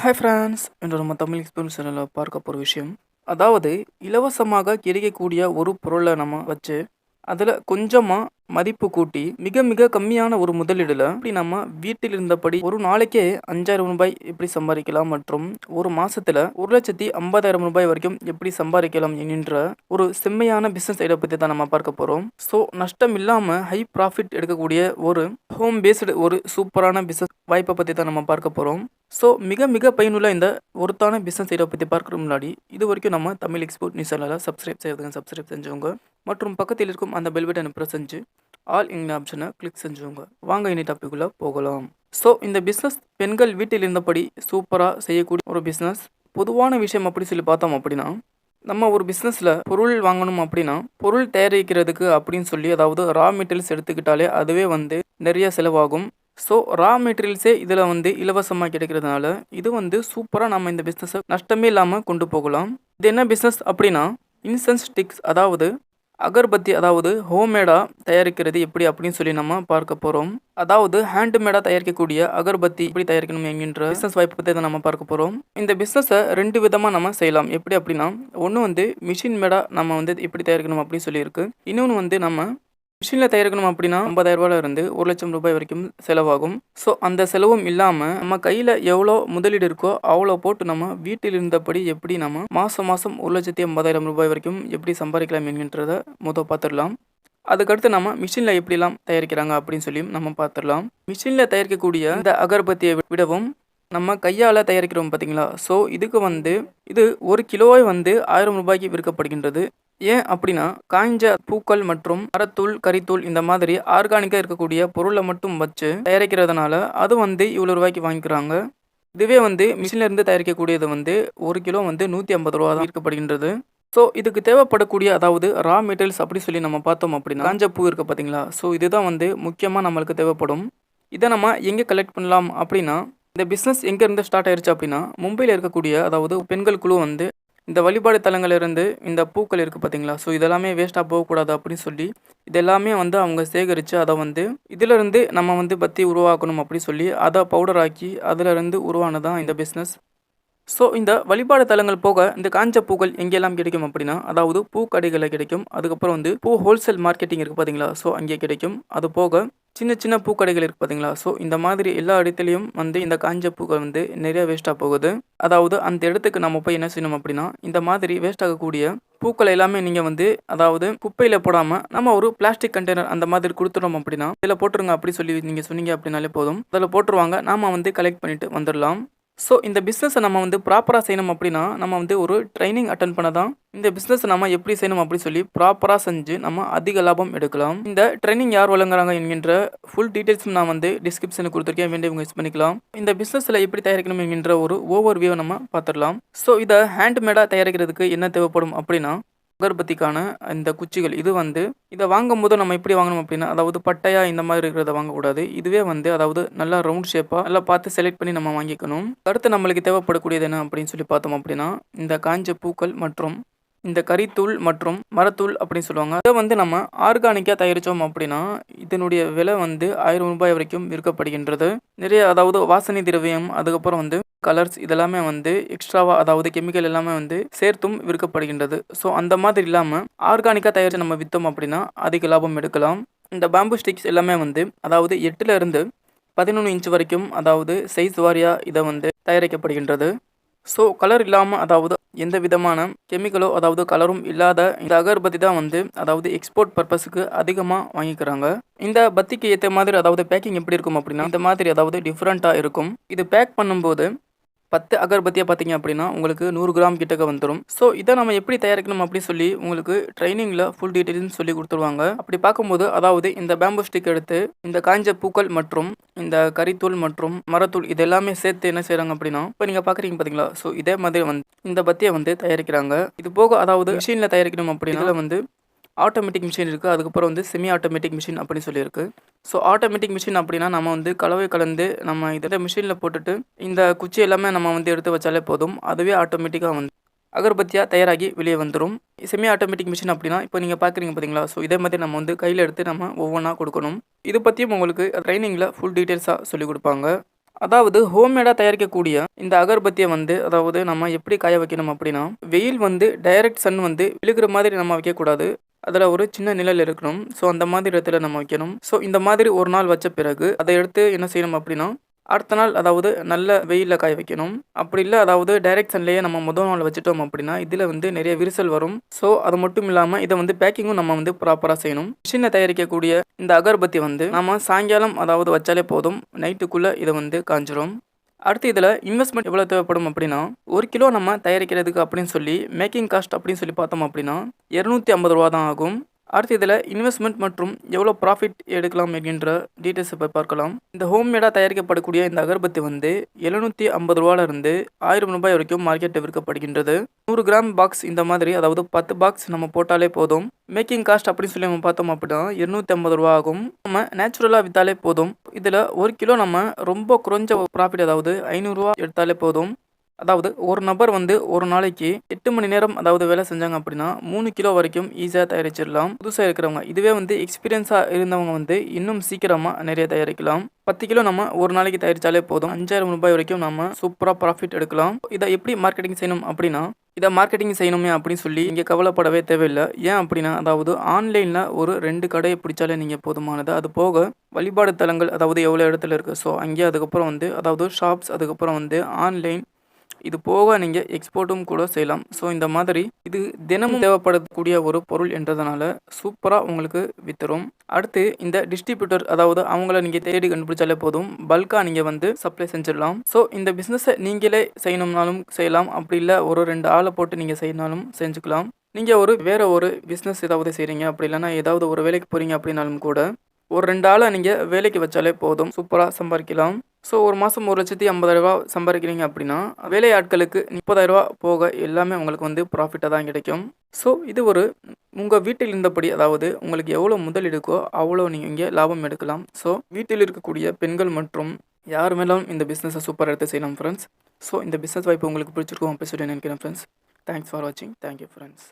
Hi friends, இன்று நம்ம Tamil experience சேனலில் பார்க்க போகிற விஷயம், அதாவது இலவசமாக கிடைக்கக்கூடிய ஒரு பொருளை நம்ம வச்சு அதில் கொஞ்சமாக மதிப்பு கூட்டி மிக மிக கம்மியான ஒரு முதலீடில் இப்படி நம்ம வீட்டில் இருந்தபடி ஒரு நாளைக்கே 5,000 ரூபாய் எப்படி சம்பாதிக்கலாம் மற்றும் ஒரு மாதத்தில் 1,50,000 ரூபாய் வரைக்கும் எப்படி சம்பாதிக்கலாம் என்கின்ற ஒரு செம்மையான பிஸ்னஸ் ஐடியா பற்றி தான் நம்ம பார்க்க போகிறோம். ஸோ நஷ்டம் இல்லாமல் ஹை ப்ராஃபிட் எடுக்கக்கூடிய ஒரு ஹோம் பேஸ்டு ஒரு சூப்பரான பிஸ்னஸ் வாய்ப்பை பற்றி தான் நம்ம பார்க்க போகிறோம். ஸோ மிக மிக பயனுள்ள இந்த ஒருத்தான பிஸ்னஸ் ஐடியா பற்றி பார்க்குறதுக்கு முன்னாடி இது வரைக்கும் நம்ம தமிழ் எக்ஸ்போர்ட் நியூஸ் சேனலை சப்ஸ்கிரைப் செஞ்சவங்க மற்றும் பக்கத்தில் இருக்கும் அந்த பெல் பட்டனை ப்ரெஸ் செஞ்சு ஆல் இன் ஆப்ஷனை கிளிக் செஞ்சவங்க வாங்க இனி டாபிக்குள்ளே போகலாம். ஸோ இந்த பிஸ்னஸ் பெண்கள் வீட்டில் இருந்தபடி சூப்பராக செய்யக்கூடிய ஒரு பிஸ்னஸ். பொதுவான விஷயம் அப்படி சொல்லி பார்த்தோம் அப்படின்னா, நம்ம ஒரு பிஸ்னஸில் பொருள் வாங்கணும் அப்படின்னா பொருள் தயாரிக்கிறதுக்கு அப்படின்னு சொல்லி அதாவது ரா மெட்டீரியல்ஸ் எடுத்துக்கிட்டாலே அதுவே நிறைய செலவாகும். ஸோ ரா மெட்டீரியல்ஸே இதில் இலவசமாக கிடைக்கிறதுனால இது சூப்பராக நம்ம இந்த பிஸ்னஸை நஷ்டமே இல்லாமல் கொண்டு போகலாம். இது என்ன பிஸ்னஸ் அப்படின்னா, இன்சென்ஸ் ஸ்டிக்ஸ், அதாவது அகர்பத்தி, அதாவது ஹோம்மேடாக தயாரிக்கிறது எப்படி அப்படின்னு சொல்லி நம்ம பார்க்க போகிறோம். அதாவது ஹேண்ட்மேடாக தயாரிக்கக்கூடிய அகர்பத்தி எப்படி தயாரிக்கணும் என்கின்ற பிஸ்னஸ் வாய்ப்பு பற்றி தான் நம்ம பார்க்க போகிறோம். இந்த பிஸ்னஸை 2 விதமாக நம்ம செய்யலாம். எப்படி அப்படின்னா, ஒன்று மிஷின் மேடாக நம்ம எப்படி தயாரிக்கணும் அப்படின்னு சொல்லியிருக்கு. இன்னொன்று நம்ம மிஷினில் தயாரிக்கணும் அப்படின்னா 50,000 ரூபாயிலிருந்து 1,00,000 ரூபாய் வரைக்கும் செலவாகும். ஸோ அந்த செலவும் இல்லாமல் நம்ம கையில் எவ்வளோ முதலீடு இருக்கோ அவ்வளோ போட்டு நம்ம வீட்டில் இருந்தபடி எப்படி நம்ம மாதம் 1,50,000 ரூபாய் வரைக்கும் எப்படி சம்பாதிக்கலாம் என்கின்றதை பார்த்துடலாம். அதுக்கடுத்து நம்ம மிஷினில் எப்படிலாம் தயாரிக்கிறாங்க அப்படின்னு சொல்லி நம்ம பார்த்துடலாம். மிஷினில் தயாரிக்கக்கூடிய இந்த அகர்பத்தியை விடவும் நம்ம கையால் தயாரிக்கிறோம் பார்த்தீங்களா, ஸோ இதுக்கு இது 1 கிலோவை 1,000 ரூபாய்க்கு விற்கப்படுகின்றது. ஏன் அப்படின்னா, காய்ஞ்ச பூக்கள் மற்றும் மரத்தூள், கறித்தூள் இந்த மாதிரி ஆர்கானிக்காக இருக்கக்கூடிய பொருளை மட்டும் வச்சு தயாரிக்கிறதுனால அது இவ்வளோ ரூபாய்க்கு வாங்கிக்கிறாங்க. இதுவே மிஷினில் இருந்து தயாரிக்கக்கூடியது 1 கிலோ 150 ரூபா தான் விற்கப்படுகின்றது. ஸோ இதுக்கு தேவைப்படக்கூடிய அதாவது ரா மெட்டீரியல்ஸ் அப்படி சொல்லி நம்ம பார்த்தோம் அப்படின்னா, காஞ்ச பூ இருக்குது பார்த்தீங்களா, ஸோ இதுதான் முக்கியமாக நம்மளுக்கு தேவைப்படும். இதை நம்ம எங்கே கலெக்ட் பண்ணலாம் அப்படின்னா, இந்த பிஸ்னஸ் எங்கேருந்து ஸ்டார்ட் ஆயிடுச்சு அப்படின்னா, மும்பையில் இருக்கக்கூடிய அதாவது பெண்கள் குழு இந்த வழிபாடு தலங்களிலிருந்து இந்த பூக்கள் இருக்குது பார்த்தீங்களா, ஸோ இதெல்லாமே வேஸ்ட்டாக போகக்கூடாது அப்படின்னு சொல்லி இதெல்லாமே அவங்க சேகரித்து அதை இதிலிருந்து நம்ம பத்தி உருவாக்கணும் அப்படி சொல்லி அதை பவுடர் ஆக்கி அதிலிருந்து உருவானதான் இந்த பிஸ்னஸ். ஸோ இந்த வழிபாடு தலங்கள் போக இந்த காஞ்ச பூக்கள் எங்கெல்லாம் கிடைக்கும் அப்படின்னா, அதாவது பூக்கடைகளில் கிடைக்கும். அதுக்கப்புறம் பூ ஹோல்சேல் மார்க்கெட்டிங் இருக்குது பார்த்தீங்களா, ஸோ அங்கே கிடைக்கும். அது போக சின்ன சின்ன பூக்கடைகள் இருக்குது பார்த்தீங்களா, ஸோ இந்த மாதிரி எல்லா இடத்துலையும் இந்த காஞ்ச பூக்கள் நிறைய வேஸ்ட்டாக போகுது. அதாவது அந்த இடத்துக்கு நம்ம போய் என்ன செய்யணும் அப்படின்னா, இந்த மாதிரி வேஸ்ட் ஆகக்கூடிய பூக்கள் எல்லாமே நீங்கள் அதாவது குப்பையில் போடாமல் நம்ம ஒரு பிளாஸ்டிக் கண்டெய்னர் அந்த மாதிரி கொடுத்துட்டோம் அப்படின்னா, இதில் போட்டுருங்க அப்படி சொல்லி நீங்கள் சொன்னீங்க அப்படின்னாலே போதும், அதில் போட்டுருவாங்க. நாம் கலெக்ட் பண்ணிட்டு வந்துடலாம். ஸோ இந்த பிஸ்னஸை நம்ம ப்ராப்பராக செய்யணும் அப்படின்னா நம்ம ஒரு ட்ரைனிங் அட்டன் பண்ண தான் இந்த பிஸ்னஸை நம்ம எப்படி செய்யணும் அப்படி சொல்லி ப்ராப்பராக செஞ்சு நம்ம அதிக லாபம் எடுக்கலாம். இந்த ட்ரைனிங் யார் வழங்குறாங்க என்கின்ற ஃபுல் டீட்டெயில்ஸும் நான் டிஸ்கிரிப்ஷனில் கொடுத்துருக்கேன், வேண்டியவங்க யூஸ் பண்ணிக்கலாம். இந்த பிஸ்னஸில் எப்படி தயாரிக்கணும் என்கின்ற ஒரு ஓவர் வியூவை நம்ம பார்த்துடலாம். ஸோ இதை ஹேண்ட்மேடாக தயாரிக்கிறதுக்கு என்ன தேவைப்படும் அப்படின்னா, அகர்பத்திக்கான இந்த குச்சிகள் இது இதை வாங்கும்போது நம்ம எப்படி வாங்கணும் அப்படின்னா, அதாவது பட்டையா இந்த மாதிரி இருக்கிறத வாங்கக்கூடாது. இதுவே அதாவது நல்லா ரவுண்ட் ஷேப்பாக நல்லா பார்த்து செலக்ட் பண்ணி நம்ம வாங்கிக்கணும். அடுத்து நம்மளுக்கு தேவைப்படக்கூடியது என்ன அப்படின்னு சொல்லி பார்த்தோம் அப்படின்னா, இந்த காஞ்ச பூக்கள் மற்றும் இந்த கறித்தூள் மற்றும் மரத்தூள் அப்படின்னு சொல்லுவாங்க. இதை நம்ம ஆர்கானிக்காக தயாரித்தோம் அப்படின்னா இதனுடைய விலை 1,000 ரூபாய் வரைக்கும் விற்கப்படுகின்றது. நிறைய அதாவது வாசனை திரவியம், அதுக்கப்புறம் கலர்ஸ் இதெல்லாமே எக்ஸ்ட்ராவாக அதாவது கெமிக்கல் எல்லாமே சேர்த்தும் விற்கப்படுகின்றது. ஸோ அந்த மாதிரி இல்லாமல் ஆர்கானிக்காக தயாரித்து நம்ம விற்றோம் அப்படின்னா அதிக லாபம் எடுக்கலாம். இந்த பேம்பு ஸ்டிக்ஸ் எல்லாமே அதாவது 8 இருந்து 11 இன்ச் வரைக்கும் அதாவது சைஸ் வாரியாக இதை தயாரிக்கப்படுகின்றது. ஸோ கலர் இல்லாமல் அதாவது எந்த விதமான கெமிக்கலோ அதாவது கலரும் இல்லாத இந்த அகர்பத்தி தான் அதாவது எக்ஸ்போர்ட் பர்பஸுக்கு அதிகமாக வாங்கிக்கிறாங்க. இந்த பத்திக்கு ஏற்ற மாதிரி அதாவது பேக்கிங் எப்படி இருக்கும் அப்படின்னா, இந்த மாதிரி அதாவது டிஃப்ரெண்ட்டாக இருக்கும். இது பேக் பண்ணும்போது 10 அகர்பத்தியாக பார்த்தீங்க அப்படின்னா உங்களுக்கு 100 கிராம் கிட்டக்க வந்துடும். ஸோ இதை நம்ம எப்படி தயாரிக்கணும் அப்படி சொல்லி உங்களுக்கு ட்ரைனிங்கில் ஃபுல் டீட்டெயில்ஸ் சொல்லி கொடுத்துருவாங்க. அப்படி பார்க்கும்போது அதாவது இந்த பேம்பு ஸ்டிக் எடுத்து இந்த காய்ஞ்ச பூக்கள் மற்றும் இந்த கறித்தூள் மற்றும் மரத்தூள் இது எல்லாமே சேர்த்து என்ன செய்கிறாங்க அப்படின்னா, இப்போ நீங்கள் பார்க்குறீங்க பார்த்தீங்களா, ஸோ இதே மாதிரி இந்த பத்தியை தயாரிக்கிறாங்க. இது போக அதாவது மிஷினில் தயாரிக்கணும் அப்படின்னா ஆட்டோமேட்டிக் மிஷின் இருக்குது. அதுக்கப்புறம் செமி ஆட்டோமேட்டிக் மிஷின் அப்படின்னு சொல்லியிருக்கு. ஸோ ஆட்டோமேட்டிக் மிஷின் அப்படின்னா நம்ம கலவை கலந்து நம்ம இதில் மிஷினில் போட்டுட்டு இந்த குச்சி எல்லாமே நம்ம எடுத்து வச்சாலே போதும், அதுவே ஆட்டோமேட்டிக்காக அகர்பத்தியாக தயாராகி வெளியே வந்துடும். செமி ஆட்டோமேட்டிக் மிஷின் அப்படின்னா இப்போ நீங்கள் பார்க்குறீங்க பார்த்தீங்களா, ஸோ இதே மாதிரி நம்ம கையில் எடுத்து நம்ம ஒவ்வொன்றா கொடுக்கணும். இது பற்றியும் உங்களுக்கு ட்ரைனிங்கில் ஃபுல் டீட்டெயில்ஸாக சொல்லிக் கொடுப்பாங்க. அதாவது ஹோம்மேடாக தயாரிக்கக்கூடிய இந்த அகர்பத்தியை வந்து அதாவது நம்ம எப்படி காய வைக்கணும் அப்படின்னா, வெயில் வந்து டைரக்ட் சன் வந்து விழுகிற மாதிரி நம்ம வைக்கக்கூடாது. அதில் ஒரு சின்ன நிழல் இருக்கணும். ஸோ அந்த மாதிரி இடத்துல நம்ம வைக்கணும். ஸோ இந்த மாதிரி ஒரு நாள் வச்ச பிறகு அதை எடுத்து என்ன செய்யணும் அப்படின்னா, அடுத்த நாள் அதாவது நல்ல வெயிலில் காய வைக்கணும். அப்படி இல்லை அதாவது டைரக்ட் சன்லேயே நம்ம முதல் நாள் வச்சுட்டோம் அப்படின்னா இதில் வந்து நிறைய விரிசல் வரும். ஸோ அது மட்டும் இல்லாமல் இதை வந்து பேக்கிங்கும் நம்ம வந்து ப்ராப்பராக செய்யணும். மிஷினில் தயாரிக்கக்கூடிய இந்த அகர்பத்தி வந்து நம்ம சாயங்காலம் அதாவது வச்சாலே போதும், நைட்டுக்குள்ளே இதை வந்து காஞ்சிரும். அடுத்து இதில் இன்வெஸ்ட்மெண்ட் எவ்வளோ தேவைப்படும் அப்படின்னா, 1 கிலோ நம்ம தயாரிக்கிறதுக்கு அப்படின்னு சொல்லி மேக்கிங் காஸ்ட் அப்படின்னு சொல்லி பார்த்தோம் அப்படின்னா ரூ. 250 தான் ஆகும். அடுத்து இதில் இன்வெஸ்ட்மெண்ட் மற்றும் எவ்வளோ ப்ராஃபிட் எடுக்கலாம் என்கின்ற டீட்டெயில்ஸ் இப்போ பார்க்கலாம். இந்த ஹோம்மேடாக தயாரிக்கப்படக்கூடிய இந்த அகர்பத்தி வந்து ரூ. 750 ரூ. 1000 வரைக்கும் மார்க்கெட்டில் விற்கப்படுகின்றது. 100 கிராம் பாக்ஸ் இந்த மாதிரி அதாவது 10 பாக்ஸ் நம்ம போட்டாலே போதும். மேக்கிங் காஸ்ட் அப்படின்னு சொல்லி நம்ம பார்த்தோம் அப்படின்னா ரூ. 250 ஆகும். நம்ம நேச்சுரலாக விற்றாலே போதும். இதில் 1 கிலோ நம்ம ரொம்ப குறைஞ்ச ப்ராஃபிட் அதாவது ரூ. 500 எடுத்தாலே போதும். அதாவது ஒரு நபர் வந்து ஒரு நாளைக்கு 8 மணி நேரம் அதாவது வேலை செஞ்சாங்க அப்படின்னா 3 கிலோ வரைக்கும் ஈஸியாக தயாரிச்சிடலாம். புதுசாக இருக்கிறவங்க இதுவே வந்து எக்ஸ்பீரியன்ஸாக இருந்தவங்க வந்து இன்னும் சீக்கிரமாக நிறைய தயாரிக்கலாம். 10 கிலோ நம்ம ஒரு நாளைக்கு தயாரித்தாலே போதும். ரூ. 5000 வரைக்கும் நம்ம சூப்பராக ப்ராஃபிட் எடுக்கலாம். இதை எப்படி மார்க்கெட்டிங் செய்யணும் அப்படின்னா, இதை மார்க்கெட்டிங் செய்யணுமே அப்படின்னு சொல்லி இங்கே கவலைப்படவே தேவையில்லை. ஏன் அப்படின்னா அதாவது ஆன்லைனில் ஒரு 2 கடையை பிடிச்சாலே நீங்கள் போதுமானது. அது போக வழிபாடு தலங்கள் அதாவது எவ்வளோ இடத்துல இருக்குது. ஸோ அங்கே அதுக்கப்புறம் வந்து அதாவது ஷாப்ஸ் அதுக்கப்புறம் வந்து ஆன்லைன் இது போக நீங்கள் எக்ஸ்போர்ட்டும் கூட செய்யலாம். ஸோ இந்த மாதிரி இது தினமும் தேவைப்படக்கூடிய ஒரு பொருள் என்றதுனால சூப்பராக உங்களுக்கு வித்துரும். அடுத்து இந்த டிஸ்ட்ரிபியூட்டர் அதாவது அவங்கள நீங்கள் தேடி கண்டுபிடிச்சாலே போதும், பல்காக நீங்கள் வந்து சப்ளை செஞ்சிடலாம். ஸோ இந்த பிஸ்னஸை நீங்களே செய்யணும்னாலும் செய்யலாம், அப்படி இல்லை ஒரு 2 ஆளை போட்டு நீங்கள் செய்யணும்னாலும் செஞ்சுக்கலாம். நீங்கள் வேற ஒரு பிஸ்னஸ் ஏதாவது செய்கிறீங்க அப்படி இல்லைன்னா ஏதாவது ஒரு வேலைக்கு போகிறீங்க அப்படின்னாலும் கூட ஒரு 2 ஆளை நீங்கள் வேலைக்கு வச்சாலே போதும், சூப்பராக சம்பாதிக்கலாம். ஸோ ஒரு மாதம் ரூ. 1,50,000 சம்பாதிக்கிறீங்க அப்படின்னா வேலை ஆட்களுக்கு ரூ. 30,000 போக எல்லாமே உங்களுக்கு வந்து ப்ராஃபிட்டாக தான் கிடைக்கும். ஸோ இது உங்கள் வீட்டில் இருந்தபடி அதாவது உங்களுக்கு எவ்வளோ முதலீடுக்கோ அவ்வளோ நீங்கள் இங்கே லாபம் எடுக்கலாம். ஸோ வீட்டில் இருக்கக்கூடிய பெண்கள் மற்றும் யார் மேலும் இந்த பிஸ்னஸை சூப்பராக எடுத்து செய்யலாம் ஃப்ரெண்ட்ஸ். ஸோ இந்த பிஸ்னஸ் வாய்ப்பு உங்களுக்கு பிடிச்சிருக்கும் அப்படி சொல்லி நினைக்கிறேன் ஃப்ரெண்ட்ஸ். தேங்க்ஸ் ஃபார் வாட்சிங். Thank you friends.